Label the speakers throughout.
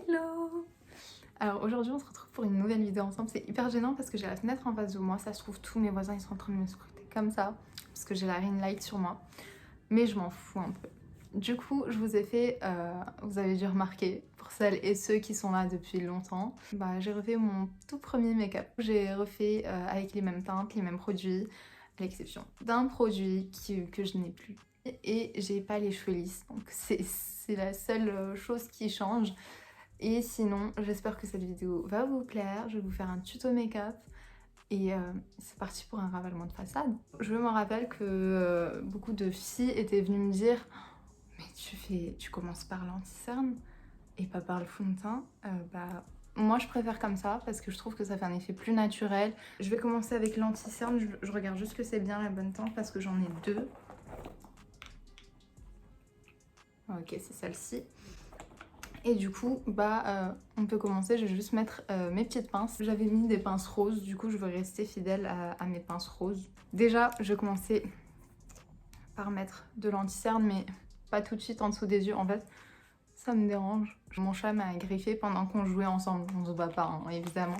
Speaker 1: Hello! Alors aujourd'hui on se retrouve pour une nouvelle vidéo ensemble. C'est hyper gênant parce que j'ai la fenêtre en face de moi. Ça se trouve tous mes voisins ils sont en train de me scruter comme ça parce que j'ai la ring light sur moi. Mais je m'en fous un peu. Du coup je vous ai fait, vous avez dû remarquer, pour celles et ceux qui sont là depuis longtemps, j'ai refait mon tout premier make-up. J'ai refait avec les mêmes teintes, les mêmes produits, à l'exception d'un produit que je n'ai plus. Et j'ai pas les cheveux lisses, donc c'est la seule chose qui change. Et sinon, j'espère que cette vidéo va vous plaire. Je vais vous faire un tuto make-up et c'est parti pour un ravalement de façade. Je me rappelle que beaucoup de filles étaient venues me dire « Mais tu commences par l'anti-cerne et pas par le fond de teint ?» Moi, je préfère comme ça parce que je trouve que ça fait un effet plus naturel. Je vais commencer avec l'anti-cerne. Je regarde juste que c'est bien la bonne teinte parce que j'en ai deux. Ok, c'est celle-ci. Et du coup, on peut commencer. Je vais juste mettre mes petites pinces. J'avais mis des pinces roses, du coup je veux rester fidèle à mes pinces roses. Déjà, je vais commencer par mettre de l'anti-cerne, mais pas tout de suite en dessous des yeux. En fait, ça me dérange. Mon chat m'a griffé pendant qu'on jouait ensemble. On se bat pas, hein, évidemment.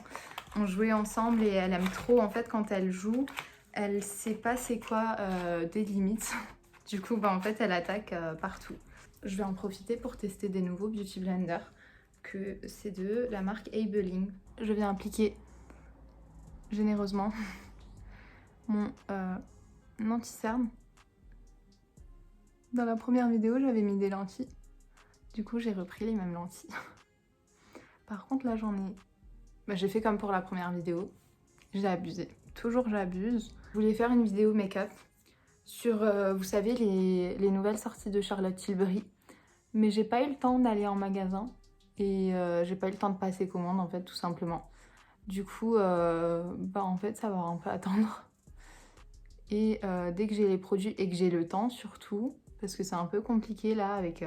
Speaker 1: On jouait ensemble et elle aime trop, en fait, quand elle joue, elle sait pas c'est quoi des limites. Du coup, en fait, elle attaque partout. Je vais en profiter pour tester des nouveaux Beauty Blender, que c'est de la marque Abeling. Je vais appliquer généreusement mon anti-cerne. Dans la première vidéo, j'avais mis des lentilles. Du coup, j'ai repris les mêmes lentilles. Par contre, là, j'en ai... j'ai fait comme pour la première vidéo. J'ai abusé. Toujours, j'abuse. Je voulais faire une vidéo make-up sur, vous savez, les nouvelles sorties de Charlotte Tilbury. Mais j'ai pas eu le temps d'aller en magasin et j'ai pas eu le temps de passer commande, en fait, tout simplement. Du coup, en fait, ça va un peu attendre. Et dès que j'ai les produits et que j'ai le temps, surtout, parce que c'est un peu compliqué là avec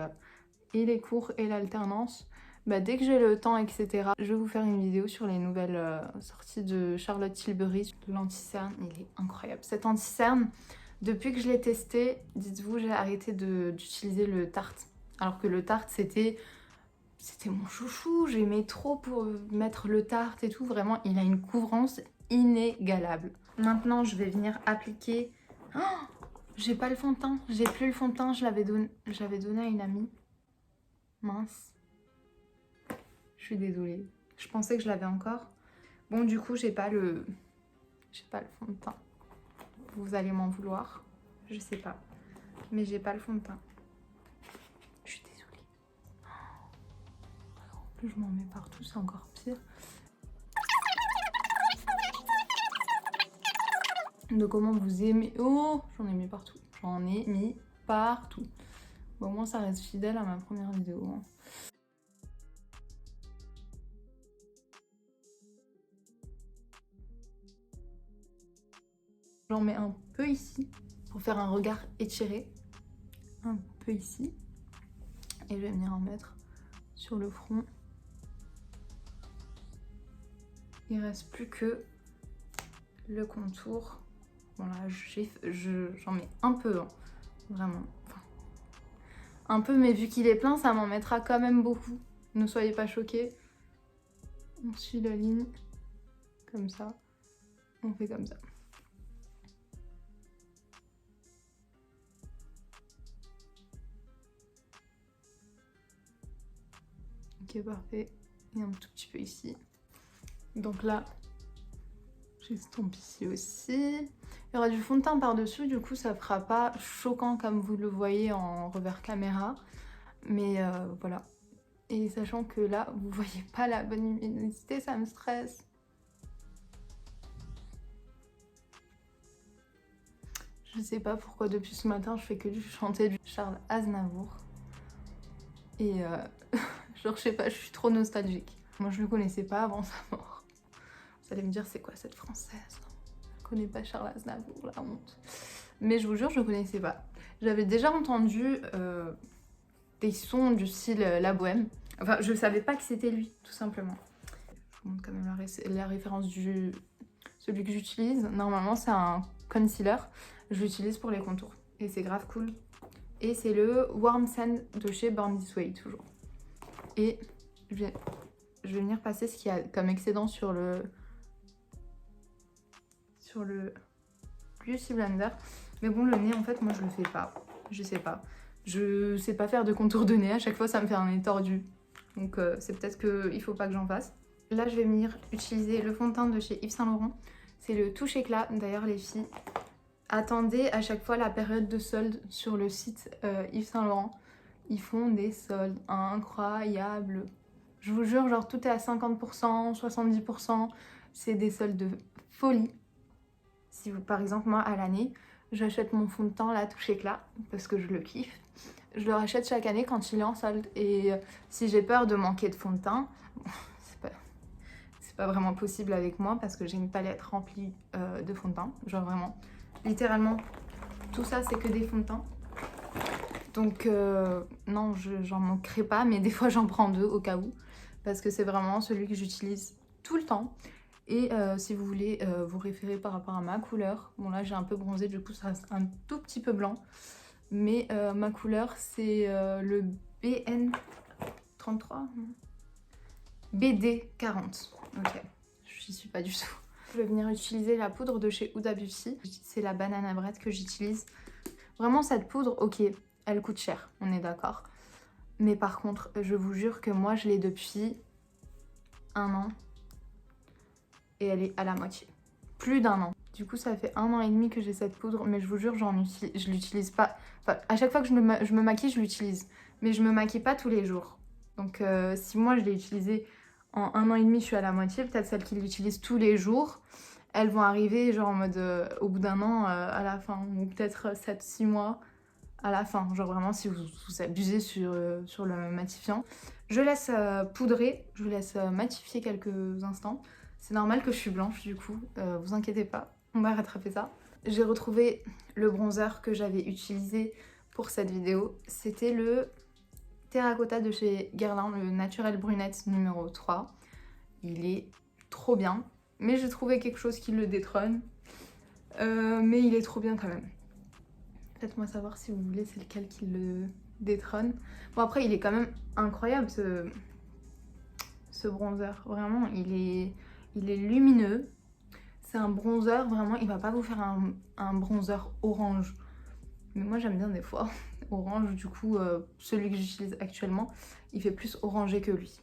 Speaker 1: et les cours et l'alternance, dès que j'ai le temps, etc., je vais vous faire une vidéo sur les nouvelles sorties de Charlotte Tilbury. L'anti-cerne, il est incroyable. Cet anti-cerne, depuis que je l'ai testé, dites-vous, j'ai arrêté d'utiliser le Tarte. Alors que le Tarte, c'était mon chouchou, j'aimais trop pour mettre le Tarte et tout. Vraiment, il a une couvrance inégalable. Maintenant, je vais venir appliquer... Oh, j'ai pas le fond de teint, j'ai plus le fond de teint, j'avais donné à une amie. Mince. Je suis désolée. Je pensais que je l'avais encore. Bon, du coup, j'ai pas le fond de teint. Vous allez m'en vouloir. Je sais pas. Mais j'ai pas le fond de teint. Je suis désolée. En plus, je m'en mets partout, c'est encore pire. De comment vous aimez... Oh, j'en ai mis partout. J'en ai mis partout. Bon, au moins, ça reste fidèle à ma première vidéo. Hein. J'en mets un peu ici pour faire un regard étiré. Un peu ici. Et je vais venir en mettre sur le front. Il reste plus que le contour. Bon là, j'en mets un peu, hein. Vraiment. Enfin, un peu, mais vu qu'il est plein, ça m'en mettra quand même beaucoup. Ne soyez pas choqués. On suit la ligne. Comme ça. On fait comme ça. Ok, parfait. Et un tout petit peu ici. Donc là, j'estompe ici aussi. Il y aura du fond de teint par-dessus, du coup ça fera pas choquant comme vous le voyez en revers caméra. Mais voilà. Et sachant que là, vous voyez pas la bonne luminosité, ça me stresse. Je sais pas pourquoi depuis ce matin, je fais que du chanter du Charles Aznavour. Et genre, je sais pas, je suis trop nostalgique. Moi, je le connaissais pas avant sa mort. Vous allez me dire, c'est quoi cette française? Je connais pas Charles Aznavour, la honte. Mais je vous jure, je connaissais pas. J'avais déjà entendu des sons du style La Bohème. Enfin, je savais pas que c'était lui, tout simplement. Je vous montre quand même la référence du... Celui que j'utilise. Normalement, c'est un concealer. Je l'utilise pour les contours. Et c'est grave cool. Et c'est le Warm Sand de chez Born This Way, toujours. Et je vais venir passer ce qu'il y a comme excédent sur le Beauty Blender. Mais bon, le nez, en fait, moi, je le fais pas. Je sais pas. Je sais pas faire de contour de nez. À chaque fois, ça me fait un nez tordu. Donc, c'est peut-être qu'il faut pas que j'en fasse. Là, je vais venir utiliser le fond de teint de chez Yves Saint Laurent. C'est le Touche Éclat. D'ailleurs, les filles, attendez à chaque fois la période de solde sur le site Yves Saint Laurent. Ils font des soldes incroyables. Je vous jure, genre, tout est à 50%, 70%. C'est des soldes de folie. Si vous, par exemple, moi, à l'année, j'achète mon fond de teint, la Touche Éclat, parce que je le kiffe. Je le rachète chaque année quand il est en solde. Et si j'ai peur de manquer de fond de teint, bon, c'est pas vraiment possible avec moi parce que j'ai une palette remplie de fond de teint. Genre vraiment, littéralement, tout ça, c'est que des fonds de teint. Donc, non, j'en manquerai pas, mais des fois, j'en prends deux au cas où. Parce que c'est vraiment celui que j'utilise tout le temps. Et si vous voulez vous référer par rapport à ma couleur, bon là j'ai un peu bronzé, du coup ça reste un tout petit peu blanc. Mais ma couleur c'est le BN33, BD40. Ok, j'y suis pas du tout. Je vais venir utiliser la poudre de chez Huda Beauty. C'est la Banana Bread que j'utilise. Vraiment cette poudre, ok, elle coûte cher, on est d'accord. Mais par contre, je vous jure que moi je l'ai depuis 1 an. Et elle est à la moitié. Plus d'1 an. Du coup, ça fait 1 an et demi que j'ai cette poudre, mais je vous jure, je l'utilise pas. Enfin, à chaque fois que je me maquille, je l'utilise. Mais je me maquille pas tous les jours. Donc, si moi, je l'ai utilisée en 1 an et demi, je suis à la moitié. Peut-être celles qui l'utilisent tous les jours, elles vont arriver genre en mode au bout d'1 an à la fin. Ou peut-être 7-6 mois à la fin. Genre vraiment, si vous abusez sur le matifiant. Je laisse poudrer, je laisse matifier quelques instants. C'est normal que je suis blanche du coup, vous inquiétez pas, on va rattraper ça. J'ai retrouvé le bronzer que j'avais utilisé pour cette vidéo. C'était le Terracotta de chez Guerlain, le Naturel Brunette numéro 3. Il est trop bien, mais j'ai trouvé quelque chose qui le détrône. Mais il est trop bien quand même. Faites-moi savoir si vous voulez c'est lequel qui le détrône. Bon après il est quand même incroyable ce bronzer, vraiment il est lumineux. C'est un bronzer, vraiment, il va pas vous faire un bronzer orange. Mais moi j'aime bien des fois orange, du coup celui que j'utilise actuellement, il fait plus orangé que lui.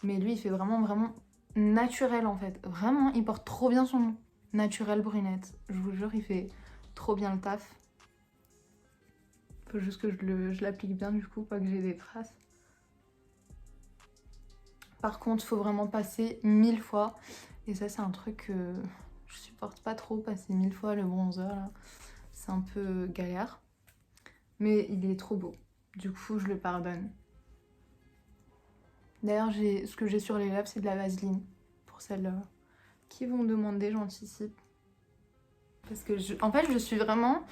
Speaker 1: Mais lui il fait vraiment naturel en fait. Vraiment, il porte trop bien son nom. Naturel brunette. Je vous jure, il fait trop bien le taf. Faut juste que je l'applique bien du coup, pas que j'ai des traces. Par contre, faut vraiment passer 1000 fois. Et ça, c'est un truc que je supporte pas trop, passer 1000 fois le bronzer là. C'est un peu galère. Mais il est trop beau. Du coup, je le pardonne. D'ailleurs, ce que j'ai sur les lèvres, c'est de la vaseline. Pour celles qui vont demander, j'anticipe. Parce que, en fait, je suis vraiment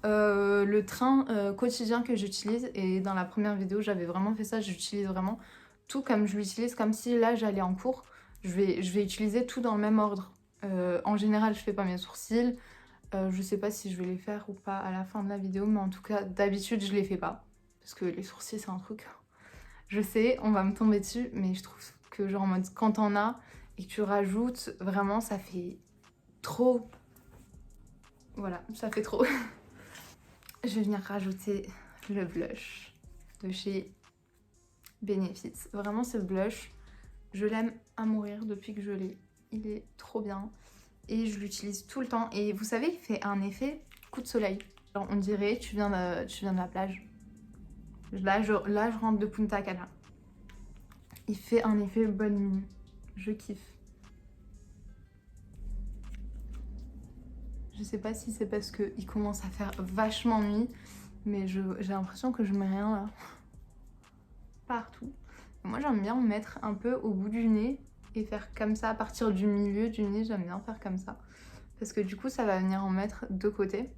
Speaker 1: le train quotidien que j'utilise. Et dans la première vidéo, j'avais vraiment fait ça. J'utilise vraiment tout comme je l'utilise, comme si là, j'allais en cours. Je vais utiliser tout dans le même ordre. En général, je fais pas mes sourcils. Je sais pas si je vais les faire ou pas à la fin de la vidéo, mais en tout cas, d'habitude, je les fais pas. Parce que les sourcils, c'est un truc... Je sais, on va me tomber dessus, mais je trouve que genre en mode, quand t'en as et que tu rajoutes, vraiment, ça fait trop... Voilà, ça fait trop. Je vais venir rajouter le blush de chez Benefit. Vraiment, ce blush, je l'aime à mourir depuis que je l'ai. Il est trop bien. Et je l'utilise tout le temps. Et vous savez, il fait un effet coup de soleil. Genre, on dirait, tu viens de la plage. Là, je rentre de Punta Cana. Il fait un effet bonne nuit. Je kiffe. Je sais pas si c'est parce qu'il commence à faire vachement nuit, mais j'ai l'impression que je mets rien là. Partout. Moi, j'aime bien me mettre un peu au bout du nez et faire comme ça à partir du milieu du nez. J'aime bien faire comme ça. Parce que du coup, ça va venir en mettre de côté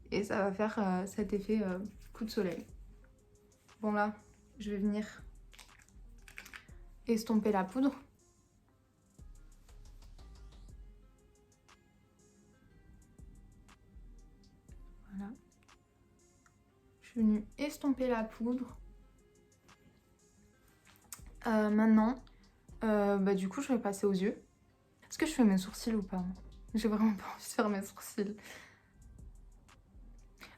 Speaker 1: et ça va faire cet effet coup de soleil. Bon là, je vais venir estomper la poudre. Voilà. Je suis venue estomper la poudre. Maintenant, Bah du coup je vais passer aux yeux. Est-ce que je fais mes sourcils ou pas? J'ai vraiment pas envie de faire mes sourcils.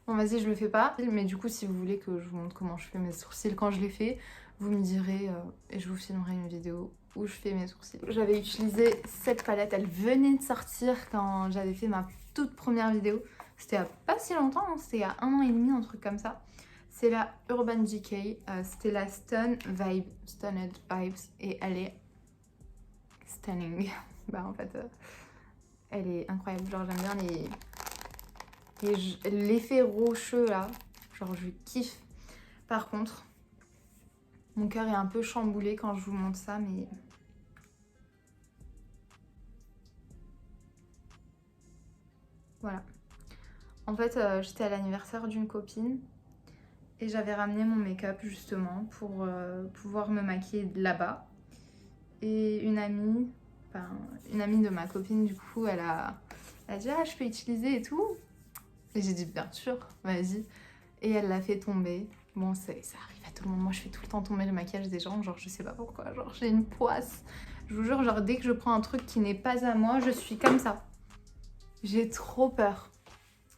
Speaker 1: Bon vas-y, je le fais pas. Mais du coup si vous voulez que je vous montre comment je fais mes sourcils quand je les fais, vous me direz et je vous filmerai une vidéo où je fais mes sourcils. J'avais utilisé cette palette, elle venait de sortir quand j'avais fait ma toute première vidéo. C'était il y a pas si longtemps, hein, c'était il y a 1 an et demi, un truc comme ça. C'est la Urban Decay, c'était la Stunned Vibes et elle est stunning. Bah en fait, elle est incroyable, genre j'aime bien l'effet rocheux là, genre je kiffe. Par contre, mon cœur est un peu chamboulé quand je vous montre ça, mais... Voilà. En fait, j'étais à l'anniversaire d'une copine et j'avais ramené mon make-up justement pour pouvoir me maquiller là-bas. Et une amie de ma copine du coup, elle a dit ah je peux utiliser et tout. Et j'ai dit bien sûr, vas-y. Et elle l'a fait tomber. Bon, ça arrive à tout le monde. Moi, je fais tout le temps tomber le maquillage des gens. Genre, je sais pas pourquoi. Genre, j'ai une poisse. Je vous jure, genre, dès que je prends un truc qui n'est pas à moi, je suis comme ça. J'ai trop peur.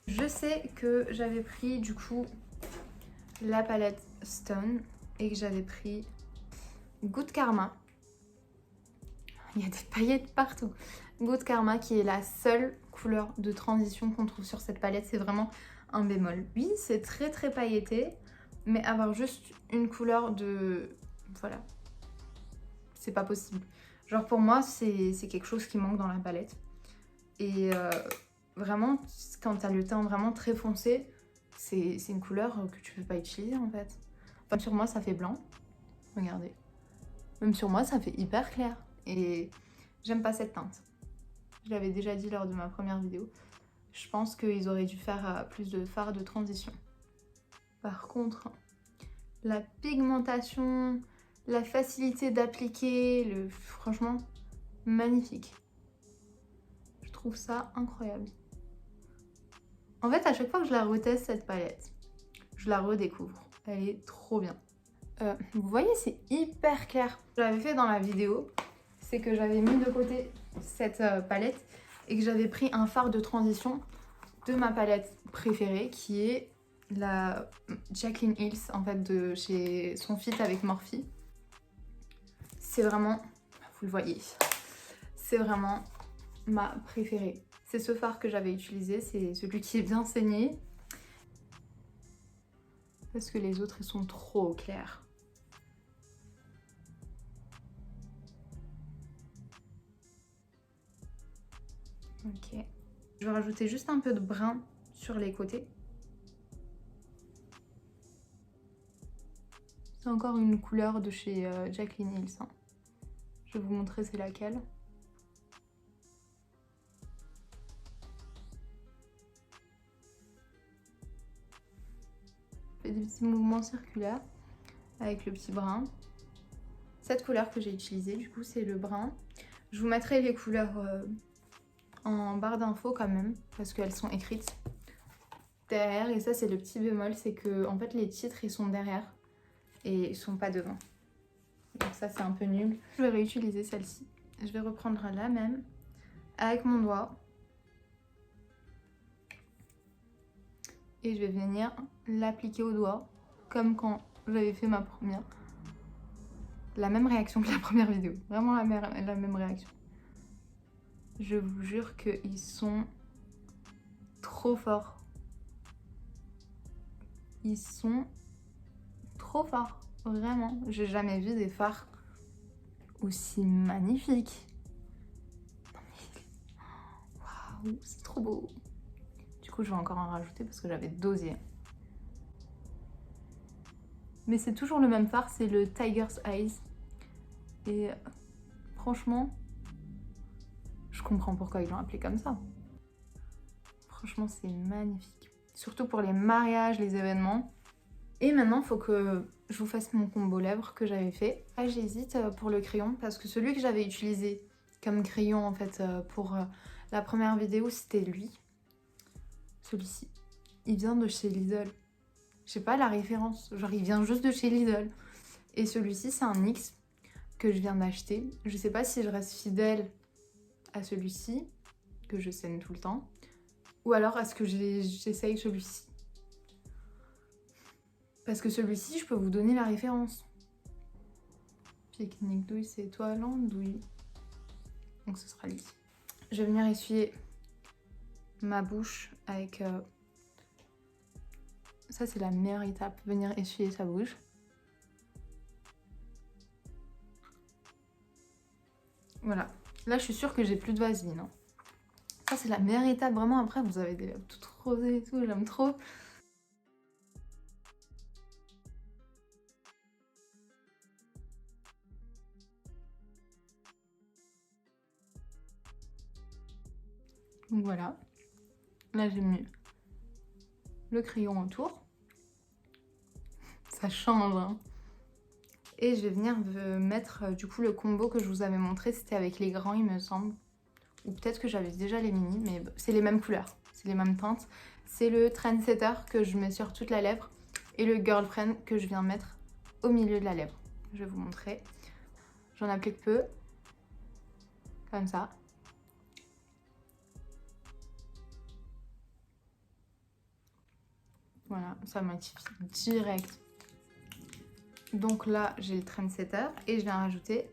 Speaker 1: Je sais que j'avais pris, du coup, la palette Stone et que j'avais pris Good Karma. Il y a des paillettes partout. Good Karma, qui est la seule couleur de transition qu'on trouve sur cette palette. C'est vraiment un bémol. Oui, c'est très très pailleté, mais avoir juste une couleur de... Voilà. C'est pas possible. Genre pour moi, c'est quelque chose qui manque dans la palette. Et vraiment, quand t'as le teint vraiment très foncé, c'est une couleur que tu peux pas utiliser en fait. Enfin, sur moi, ça fait blanc. Regardez. Même sur moi, ça fait hyper clair. Et j'aime pas cette teinte. Je l'avais déjà dit lors de ma première vidéo. Je pense qu'ils auraient dû faire plus de fard de transition. Par contre, la pigmentation, la facilité d'appliquer, franchement, magnifique. Je trouve ça incroyable. En fait, à chaque fois que je la reteste, cette palette, je la redécouvre. Elle est trop bien. Vous voyez, c'est hyper clair. Ce que j'avais fait dans la vidéo, c'est que j'avais mis de côté cette palette et que j'avais pris un fard de transition de ma palette préférée qui est la Jaclyn Hills en fait de chez son fit avec Morphe. C'est vraiment, vous le voyez, c'est vraiment ma préférée. C'est ce fard que j'avais utilisé, c'est celui qui est bien saigné. Parce que les autres ils sont trop clairs. Ok. Je vais rajouter juste un peu de brun sur les côtés. C'est encore une couleur de chez Jaclyn Hills. Hein. Je vais vous montrer c'est laquelle. Je fais des petits mouvements circulaires avec le petit brun. Cette couleur que j'ai utilisée, du coup, c'est le brun. Je vous mettrai les couleurs en barre d'infos quand même, parce qu'elles sont écrites derrière. Et ça, c'est le petit bémol, c'est que en fait, les titres, ils sont derrière et ils sont pas devant. Donc ça, c'est un peu nul. Je vais réutiliser celle-ci. Je vais reprendre la même avec mon doigt. Et je vais venir l'appliquer au doigt, comme quand j'avais fait ma première. La même réaction que la première vidéo. Vraiment la même réaction. Je vous jure qu'ils sont trop forts. Ils sont trop forts. Vraiment. J'ai jamais vu des fards aussi magnifiques. Waouh, c'est trop beau. Du coup, je vais encore en rajouter parce que j'avais dosé. Mais c'est toujours le même fard, c'est le Tiger's Eyes. Et franchement, je comprends pourquoi ils l'ont appelé comme ça. Franchement, c'est magnifique. Surtout pour les mariages, les événements. Et maintenant, il faut que je vous fasse mon combo lèvres que j'avais fait. Là, j'hésite pour le crayon parce que celui que j'avais utilisé comme crayon en fait pour la première vidéo, c'était lui. Celui-ci. Il vient de chez Lidl. Je sais pas la référence, genre il vient juste de chez Lidl. Et celui-ci, c'est un NYX que je viens d'acheter. Je sais pas si je reste fidèle à celui-ci, que je saigne tout le temps, ou alors est-ce que j'essaye celui-ci. Parce que celui-ci, je peux vous donner la référence. Pique-nique douille, c'est étoile en douille. Donc ce sera lui. Je vais venir essuyer ma bouche avec... Ça, c'est la meilleure étape, venir essuyer sa bouche. Voilà. Là, je suis sûre que j'ai plus de vaseline. Hein. Ça, c'est la meilleure étape. Vraiment, après, vous avez des lèvres toutes rosées et tout. J'aime trop. Donc voilà. Là, j'ai mis le crayon autour. Ça change, hein. Et je vais venir mettre du coup le combo que je vous avais montré. C'était avec les grands, il me semble. Ou peut-être que j'avais déjà les mini, mais c'est les mêmes couleurs. C'est les mêmes teintes. C'est le Trendsetter que je mets sur toute la lèvre. Et le Girlfriend que je viens mettre au milieu de la lèvre. Je vais vous montrer. J'en applique peu. Comme ça. Voilà, ça m'active direct. Donc là, j'ai le Trendsetter et je viens rajouter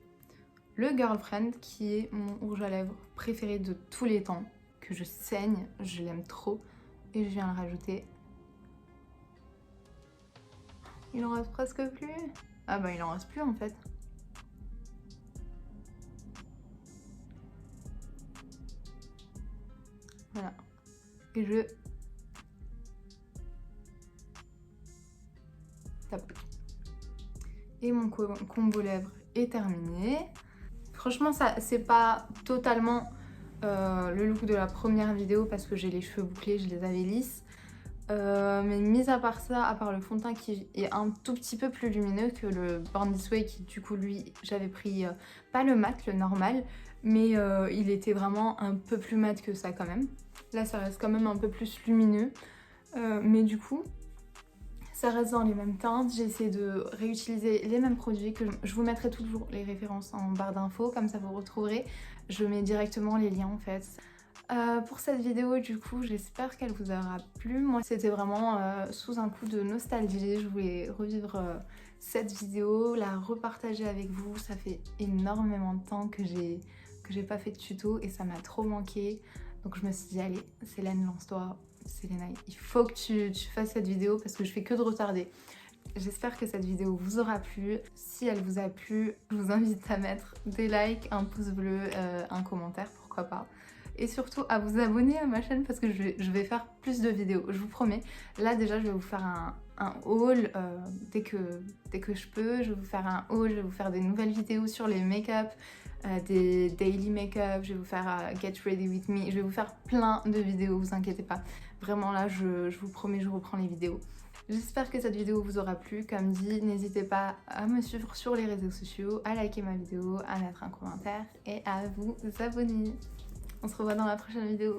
Speaker 1: le Girlfriend qui est mon rouge à lèvres préféré de tous les temps, que je saigne, je l'aime trop et je viens le rajouter. Il en reste presque plus. Ah bah il en reste plus en fait. Voilà. Et je tape. Et mon combo lèvres est terminé. Franchement, ça c'est pas totalement le look de la première vidéo parce que j'ai les cheveux bouclés, je les avais lisses. Mais mis à part ça, à part le fond de teint qui est un tout petit peu plus lumineux que le Born This Way qui du coup lui j'avais pris pas le mat, le normal, mais il était vraiment un peu plus mat que ça quand même. Là ça reste quand même un peu plus lumineux, mais du coup ça reste dans les mêmes teintes. J'ai essayé de réutiliser les mêmes produits que je vous mettrai toujours les références en barre d'infos, comme ça vous retrouverez. Je mets directement les liens en fait. Pour cette vidéo du coup j'espère qu'elle vous aura plu. Moi c'était vraiment sous un coup de nostalgie, je voulais revivre cette vidéo, la repartager avec vous. Ça fait énormément de temps que j'ai pas fait de tuto et ça m'a trop manqué. Donc je me suis dit allez Célène, lance-toi, Selena, il faut que tu fasses cette vidéo parce que je fais que de retarder. J'espère que cette vidéo vous aura plu. Si elle vous a plu, je vous invite à mettre des likes, un pouce bleu, un commentaire, pourquoi pas. Et surtout à vous abonner à ma chaîne parce que je vais faire plus de vidéos, je vous promets. Là déjà je vais vous faire un haul dès que je peux. Je vais vous faire un haul, je vais vous faire des nouvelles vidéos sur les make-up, des daily make-up, je vais vous faire get ready with me. Je vais vous faire plein de vidéos, vous inquiétez pas. Vraiment là je vous promets, je reprends les vidéos. J'espère que cette vidéo vous aura plu. Comme dit, n'hésitez pas à me suivre sur les réseaux sociaux, à liker ma vidéo, à mettre un commentaire et à vous abonner. On se revoit dans la prochaine vidéo.